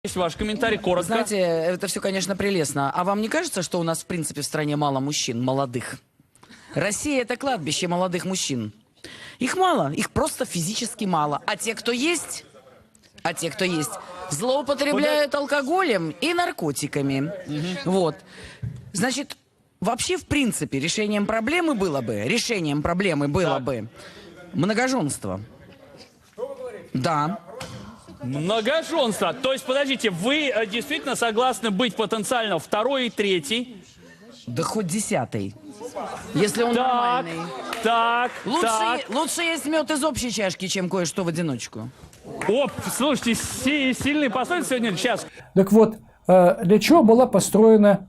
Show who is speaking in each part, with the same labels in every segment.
Speaker 1: Есть ваш комментарий, коротко.
Speaker 2: Знаете, это все, конечно, прелестно. А вам не кажется, что у нас, в принципе, в стране мало мужчин, молодых? Россия — это кладбище молодых мужчин. Их мало, их просто физически мало. А те, кто есть, злоупотребляют алкоголем и наркотиками. Вот. Значит, вообще, в принципе, решением проблемы было бы многоженство. Да.
Speaker 1: Многоженство. То есть, подождите, вы действительно согласны быть потенциально второй и третий?
Speaker 2: Да хоть 10-й. Если он нормальный.
Speaker 1: Так.
Speaker 2: Лучше есть мед из общей чашки, чем кое-что в одиночку.
Speaker 1: Оп, слушайте, сильные пословицы сегодня. Сейчас.
Speaker 3: Так вот, для чего была построена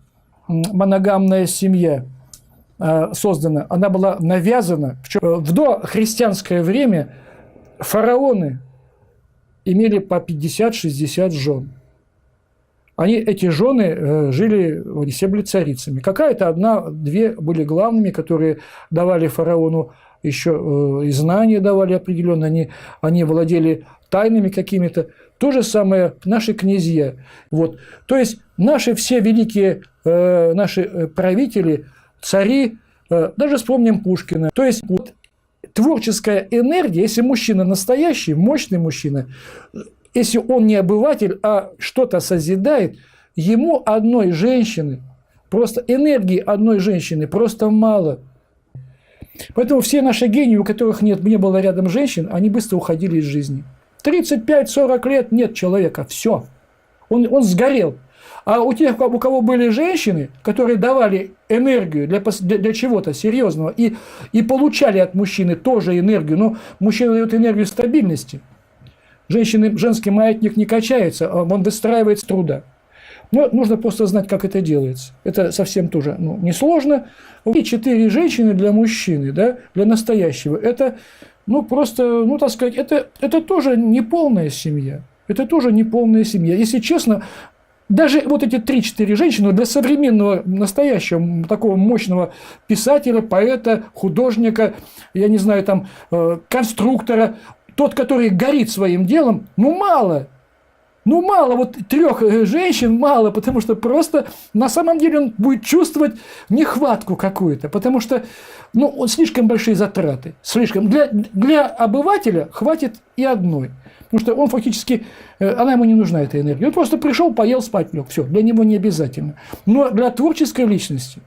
Speaker 3: моногамная семья? Создана. Она была навязана. В дохристианское время фараоны имели по 50-60 жен. Эти жены жили, они все были царицами. Какая-то одна-две были главными, которые давали фараону еще и знания давали определенные, они владели тайнами какими-то. То же самое наши князья. Вот. То есть наши все великие наши правители, цари, даже вспомним Пушкина. То есть вот, творческая энергия, если мужчина настоящий, мощный мужчина, если он не обыватель, а что-то созидает, ему одной женщины, просто энергии одной женщины просто мало. Поэтому все наши гении, у которых не было рядом женщин, они быстро уходили из жизни. 35-40 лет нет человека, все. Он сгорел. А у тех, у кого были женщины, которые давали энергию для чего-то серьезного и получали от мужчины тоже энергию, но мужчина дает энергию стабильности. Женский маятник не качается, он выстраивается с труда. Но нужно просто знать, как это делается. Это совсем тоже несложно. И 4 женщины для мужчины, да, для настоящего, это просто, так сказать, это тоже не полная семья. Это тоже не полная семья. Если честно, даже вот эти 3-4 женщины для современного, настоящего, такого мощного писателя, поэта, художника, я не знаю, там, конструктора, тот, который горит своим делом, мало. Мало, вот 3 женщин мало, потому что просто на самом деле он будет чувствовать нехватку какую-то, потому что слишком большие затраты. Слишком. Для обывателя хватит и одной. Потому что он фактически, она ему не нужна, эта энергия. Он просто пришел, поел, спать лег. Все, для него не обязательно. Но для творческой личности,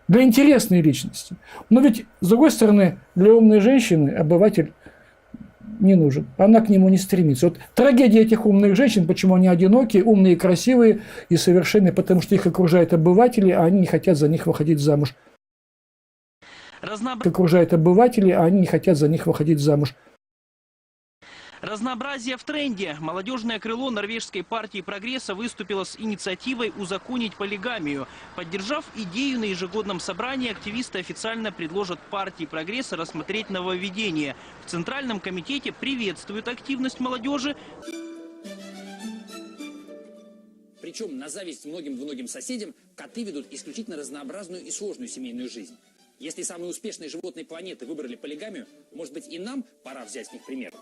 Speaker 3: для интересной личности. Но ведь, с другой стороны, для умной женщины обыватель не нужен. Она к нему не стремится. Вот трагедия этих умных женщин, почему они одинокие, умные, красивые и совершенные, потому что их окружают обыватели, а они не хотят за них выходить замуж. Окружают обыватели, а они не хотят за них выходить замуж.
Speaker 4: Разнообразие в тренде. Молодежное крыло норвежской партии прогресса выступило с инициативой узаконить полигамию. Поддержав идею, на ежегодном собрании активисты официально предложат партии прогресса рассмотреть нововведение. В Центральном комитете приветствуют активность молодежи.
Speaker 5: Причем, на зависть многим соседям, коты ведут исключительно разнообразную и сложную семейную жизнь. Если самые успешные животные планеты выбрали полигамию, может быть, и нам пора взять с них пример?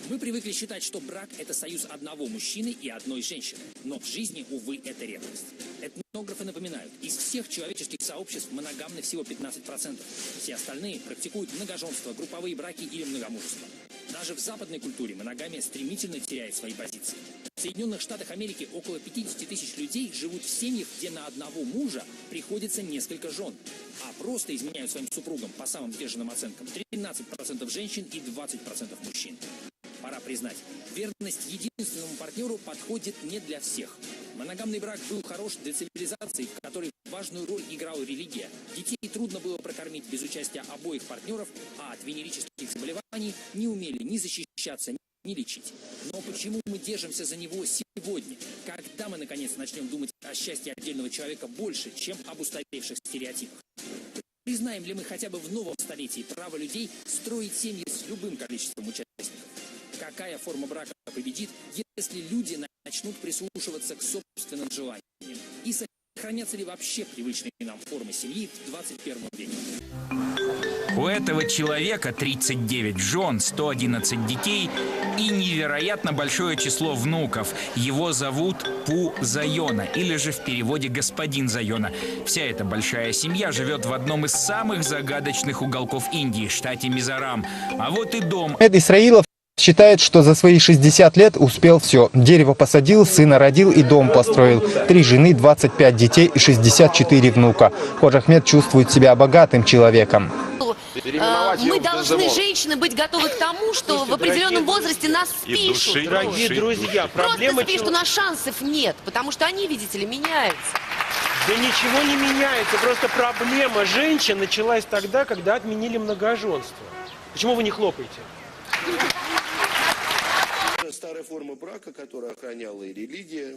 Speaker 5: Мы привыкли считать, что брак – это союз одного мужчины и одной женщины. Но в жизни, увы, это редкость. Этнографы напоминают, из всех человеческих сообществ моногамны всего 15%. Все остальные практикуют многоженство, групповые браки или многомужество. Даже в западной культуре моногамия стремительно теряет свои позиции. В Соединенных Штатах Америки около 50 тысяч людей живут в семьях, где на одного мужа приходится несколько жен. А просто изменяют своим супругам, по самым сдержанным оценкам, 13% женщин и 20% мужчин. Пора признать, верность единственному партнеру подходит не для всех. Моногамный брак был хорош для цивилизации, в которой важную роль играла религия. Детей трудно было прокормить без участия обоих партнеров, а от венерических заболеваний не умели ни защищаться, ни лечить. Но почему мы держимся за него сегодня? Когда мы, наконец, начнем думать о счастье отдельного человека больше, чем об устаревших стереотипах? Признаем ли мы хотя бы в новом столетии право людей строить семьи с любым количеством участников? Какая форма брака победит, если люди начнут прислушиваться к собственным желаниям? И сохранятся ли вообще привычные нам формы семьи в 21 веке?
Speaker 6: У этого человека 39 жен, 111 детей и невероятно большое число внуков. Его зовут Пу Зайона, или же в переводе «господин Зайона». Вся эта большая семья живет в одном из самых загадочных уголков Индии, штате Мизорам. А вот и дом.
Speaker 7: Эд Исраилов считает, что за свои 60 лет успел все. Дерево посадил, сына родил и дом построил. 3 жены, 25 детей и 64 внука. Ходж Ахмед чувствует себя богатым человеком.
Speaker 8: Мы должны, женщины, быть готовы к тому, что в определенном возрасте нас спишут.
Speaker 9: Дорогие друзья, проблема...
Speaker 8: Просто спишут, у нас шансов нет, потому что они, видите ли, меняются.
Speaker 9: Да ничего не меняется, просто проблема женщин началась тогда, когда отменили многоженство. Почему вы не хлопаете?
Speaker 10: Старая форма брака, которая охраняла и религия,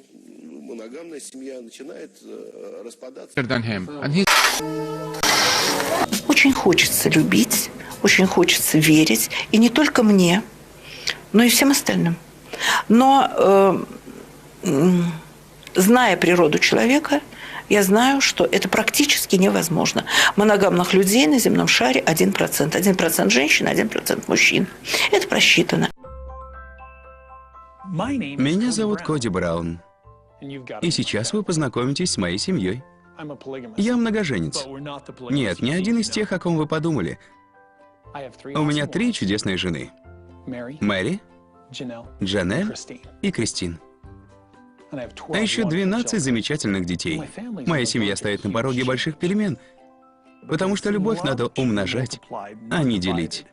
Speaker 10: моногамная семья начинает распадаться.
Speaker 11: Очень хочется любить, очень хочется верить, и не только мне, но и всем остальным. Но, зная природу человека, я знаю, что это практически невозможно. Моногамных людей на земном шаре 1%. 1% женщин, 1% мужчин. Это просчитано.
Speaker 12: Меня зовут Коди Браун. И сейчас вы познакомитесь с моей семьей. Я многоженец. Нет, не один из тех, о ком вы подумали. У меня 3 чудесные жены. Мэри, Джанель и Кристин. А еще 12 замечательных детей. Моя семья стоит на пороге больших перемен, потому что любовь надо умножать, а не делить.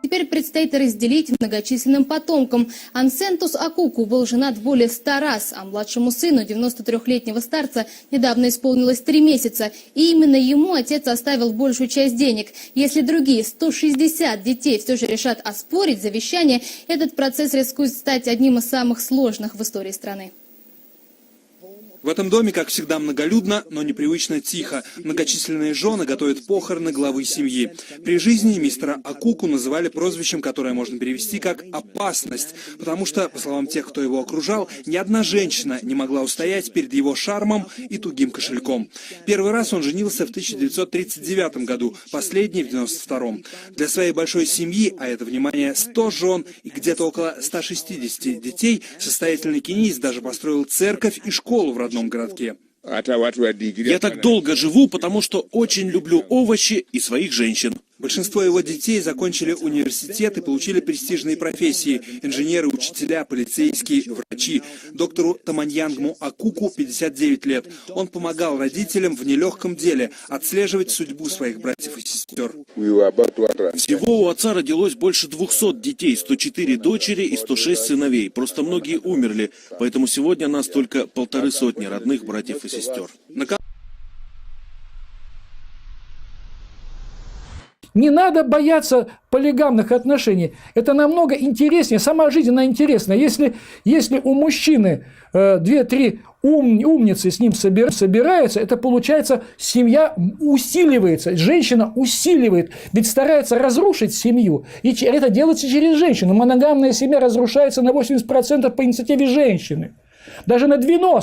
Speaker 13: Теперь предстоит разделить многочисленным потомкам. Ансентус Акуку был женат более 100 раз, а младшему сыну 93-летнего старца недавно исполнилось 3 месяца. И именно ему отец оставил большую часть денег. Если другие 160 детей все же решат оспорить завещание, этот процесс рискует стать одним из самых сложных в истории страны.
Speaker 14: В этом доме, как всегда, многолюдно, но непривычно тихо. Многочисленные жены готовят похороны главы семьи. При жизни мистера Акуку называли прозвищем, которое можно перевести как «опасность», потому что, по словам тех, кто его окружал, ни одна женщина не могла устоять перед его шармом и тугим кошельком. Первый раз он женился в 1939 году, последний в 1992. Для своей большой семьи, а это, внимание, 100 жен и где-то около 160 детей, состоятельный кенийец даже построил церковь и школу в родном городке.
Speaker 10: Я так долго живу, потому что очень люблю овощи и своих женщин.
Speaker 14: Большинство его детей закончили университет и получили престижные профессии – инженеры, учителя, полицейские, врачи. Доктору Таманьянгму Акуку 59 лет. Он помогал родителям в нелегком деле отслеживать судьбу своих братьев и сестер.
Speaker 10: Всего у отца родилось больше 200 детей, 104 дочери и 106 сыновей. Просто многие умерли, поэтому сегодня нас только 150 родных братьев и сестер.
Speaker 3: Не надо бояться полигамных отношений. Это намного интереснее. Сама жизнь, она интересна. Если у мужчины 2-3 умницы с ним собираются, это получается, семья усиливается, женщина усиливает, ведь старается разрушить семью. И это делается через женщину. Моногамная семья разрушается на 80% по инициативе женщины. Даже на 90%.